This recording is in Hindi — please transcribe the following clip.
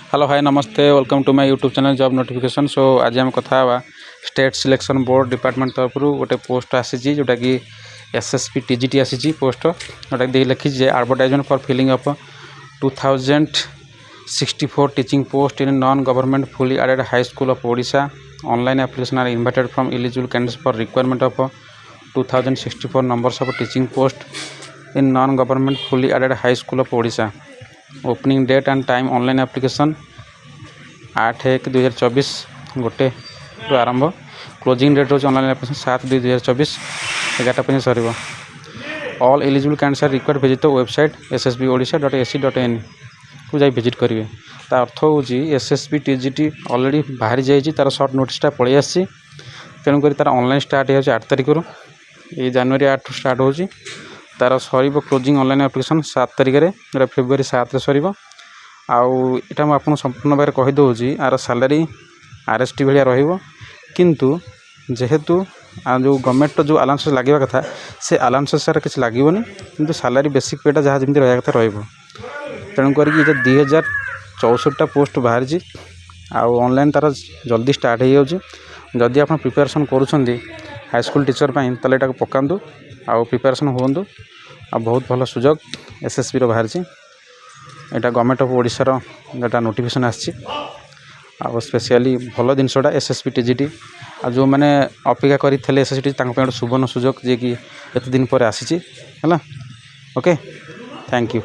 हेलो हाय नमस्ते welcome to my YouTube channel job notification. So आज हम कथा स्टेट सिलेक्शन बोर्ड डिपार्टमेंट तरफ गोटे पोस्ट आसी जोटा कि एसएसपी टीजीटी आसी पोस्ट जोटा कि लिखी advertisement for filling up 2064 teaching post in non government fully aided high school of Odisha. Online application are invited from eligible candidates for requirement of 2064 numbers of teaching post in non government fully aided high school of Odisha. Opening date and time online application 8/1/2024 गोटे आरंभ। क्लोजिंग डेट रोज ऑनलाइन एप्लिकेशन 7/2/2024 11टा पे सर। All eligible candidates are required visit the website ssbodisha.ac.in को जाई विजिट करेंगे। तार अर्थ हूँ एसएसबी टीजीटी ऑलरेडी बाहरी जाइए तार सर्ट नोटिसटा पलि आसी तेणुक तार ऑनलाइन स्टार्ट हो 8 तारिख ये जनवरी 8 स्टार्ट हो तार सर क्लोजिंग ऑनलाइन एप्लिकेशन 7 तारिख जो फेब्रुआरी 7 सर। आउटा मुझे संपूर्ण भाव कहीदे आर सैलरी आरएसटी भाया किंतु जेहेतु जो गवर्नमेंट जो अलाउंस लगे कथा से अलाउंस सारा किसी लगभग किंतु सैलरी बेसिक पेटा जहाँ जमी रहा कथा तेणुक 2064टा पोस्ट बाहरी ऑनलाइन तार जल्दी स्टार्ट हो जदि आप प्रिपेरेसन करुँच हाई स्कूल टीचर ताले पकातु आउ प्रिपेरेसन हूँ आ बहुत भल सुजोग एसएसबी बाहरी यहाँ गवर्नमेंट ऑफ ओडिशार जोटा नोटिफिकेशन आसी स्पेशली भल जिनसा एसएसबी टीजीटी आ जो मैंने अपेक्षा करते एसएसबी गोटे सुवर्ण सुजोग जी कि एत दिन पर आसी। Okay thank you.